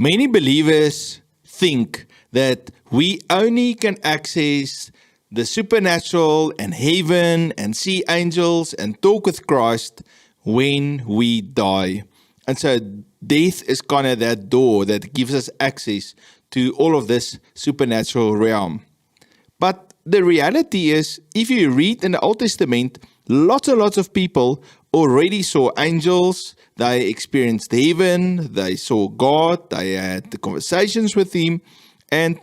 Many believers think that we only can access the supernatural and heaven and see angels and talk with Christ when we die. And so death is kind of that door that gives us access to all of this supernatural realm. But the reality is, if you read in the Old Testament, lots and lots of people already saw angels, they experienced heaven, they saw God, they had the conversations with Him, and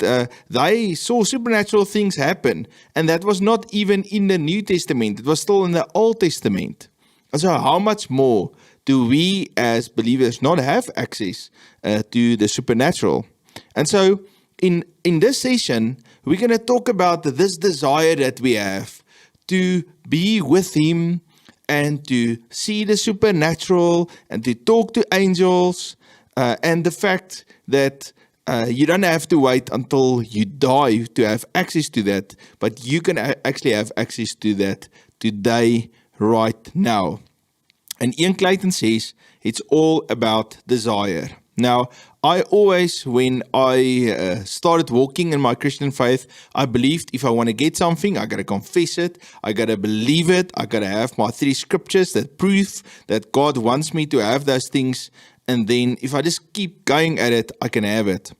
they saw supernatural things happen. And that was not even in the New Testament, it was still in the Old Testament. And so how much more do we as believers not have access to the supernatural? And so in this session, we're going to talk about this desire that we have to be with Him and to see the supernatural and to talk to angels, and the fact that you don't have to wait until you die to have access to that, but you can actually have access to that today, right now. And Ian Clayton says it's all about desire. Now, I always, when I started walking in my Christian faith, I believed if I want to get something, I got to confess it, I got to believe it, I got to have my 3 scriptures that prove that God wants me to have those things, and then if I just keep going at it, I can have it.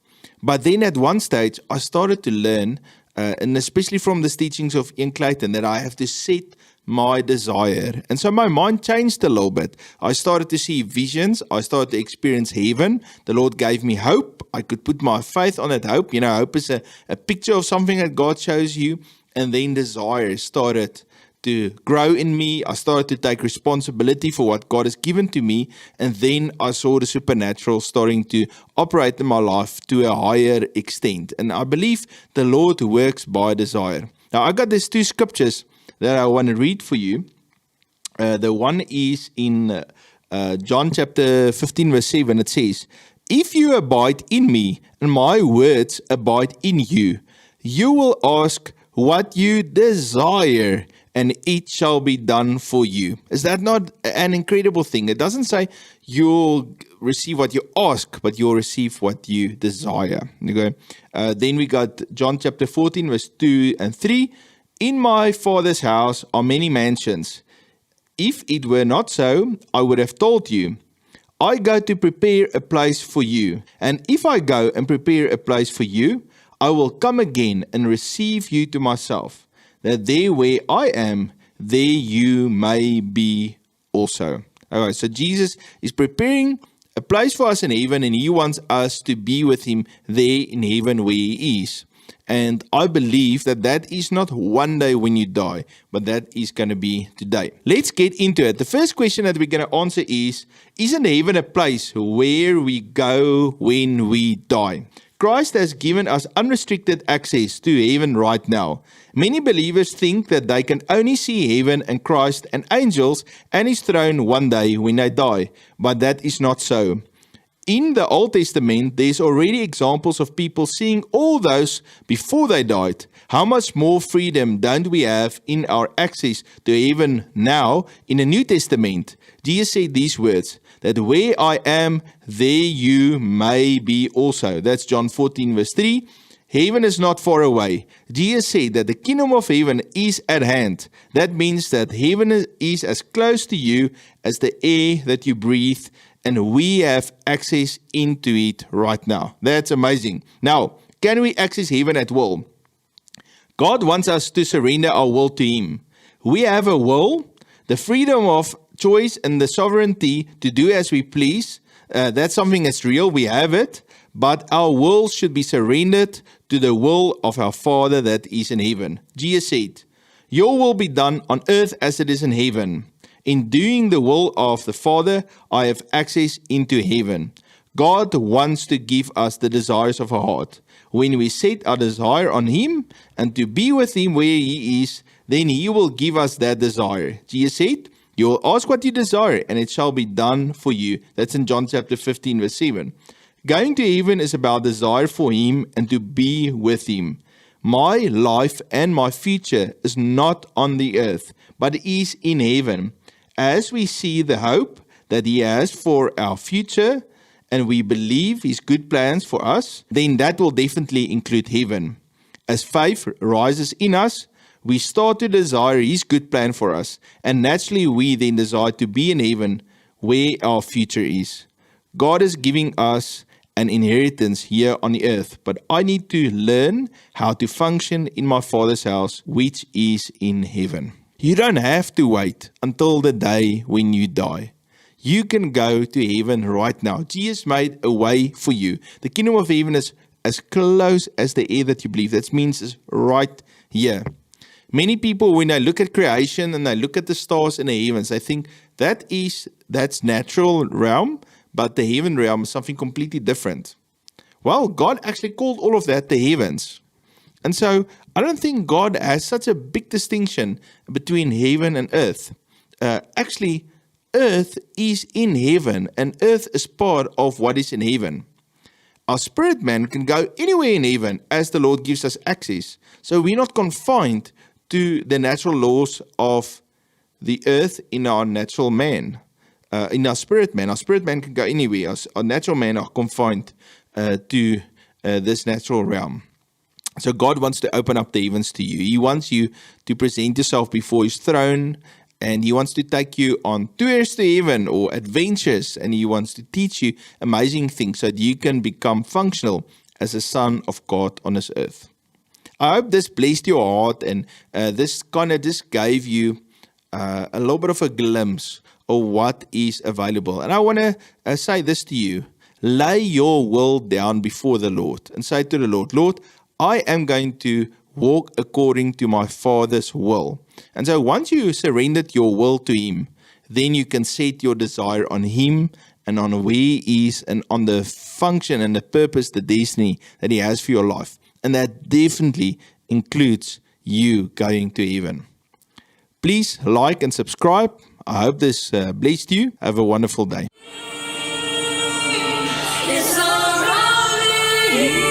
But then at one stage, I started to learn, and especially from the teachings of Ian Clayton, that I have to set my desire. And so my mind changed a little bit. I started to see visions. I started to experience heaven. The Lord gave me hope. I could put my faith on that hope. You know, hope is a picture of something that God shows you. And then desire started to grow in me. I started to take responsibility for what God has given to me. And then I saw the supernatural starting to operate in my life to a higher extent. And I believe the Lord works by desire. Now, I got these 2 scriptures that I want to read for you. The one is in John chapter 15 verse 7. It says, "If you abide in me and my words abide in you, you will ask what you desire and it shall be done for you." Is that not an incredible thing? It doesn't say you'll receive what you ask, but you'll receive what you desire. Okay. Then we got John chapter 14 verse 2 and 3. "In my Father's house are many mansions. If it were not so, I would have told you. I go to prepare a place for you. And if I go and prepare a place for you, I will come again and receive you to myself, that there where I am, there you may be also." Alright, so Jesus is preparing a place for us in heaven, and He wants us to be with Him there in heaven where He is. And I believe that that is not one day when you die, but that is going to be today. Let's get into it. The first question that we're going to answer is, isn't heaven a place where we go when we die? Christ has given us unrestricted access to heaven right now. Many believers think that they can only see heaven and Christ and angels and His throne one day when they die, but that is not so. In the Old Testament, there's already examples of people seeing all those before they died. How much more freedom don't we have in our access to heaven now in the New Testament? Jesus said these words, that where I am, there you may be also. That's John 14 verse 3. Heaven is not far away. Jesus said that the kingdom of heaven is at hand. That means that heaven is as close to you as the air that you breathe, and we have access into it right now. That's amazing. Now, can we access heaven at will? God wants us to surrender our will to Him. We have a will, the freedom of choice and the sovereignty to do as we please. That's something that's real. We have it. But our will should be surrendered to the will of our Father that is in heaven. Jesus said, "Your will be done on earth as it is in heaven." In doing the will of the Father, I have access into heaven. God wants to give us the desires of our heart. When we set our desire on Him and to be with Him where He is, then He will give us that desire. Jesus said, "You will ask what you desire, and it shall be done for you." That's in John chapter 15, verse 7. Going to heaven is about desire for Him and to be with Him. My life and my future is not on the earth, but is in heaven. As we see the hope that He has for our future and we believe His good plans for us, then that will definitely include heaven. As faith rises in us, we start to desire His good plan for us, and naturally we then desire to be in heaven where our future is. God is giving us an inheritance here on the earth, but I need to learn how to function in my Father's house, which is in heaven. You don't have to wait until the day when you die. You can go to heaven right now. Jesus made a way for you. The kingdom of heaven is as close as the air that you breathe. That means it's right here. Many people, when they look at creation and they look at the stars in the heavens, they think that's natural realm, but the heaven realm is something completely different. Well, God actually called all of that the heavens. And so I don't think God has such a big distinction between heaven and earth. Actually, earth is in heaven, and earth is part of what is in heaven. Our spirit man can go anywhere in heaven as the Lord gives us access. So we're not confined to the natural laws of the earth in our natural man. In our spirit man can go anywhere. Our natural man are confined to this natural realm. So God wants to open up the heavens to you. He wants you to present yourself before His throne, and He wants to take you on tours to heaven or adventures, and He wants to teach you amazing things so that you can become functional as a son of God on this earth. I hope this blessed your heart, and this kind of just gave you a little bit of a glimpse of what is available. And I want to say this to you. Lay your will down before the Lord and say to the Lord, Lord, I am going to walk according to my Father's will. And so once you surrendered your will to Him, then you can set your desire on Him and on where He is and on the function and the purpose, the destiny that He has for your life. And that definitely includes you going to heaven. Please like and subscribe. I hope this blessed you. Have a wonderful day. It's all around me.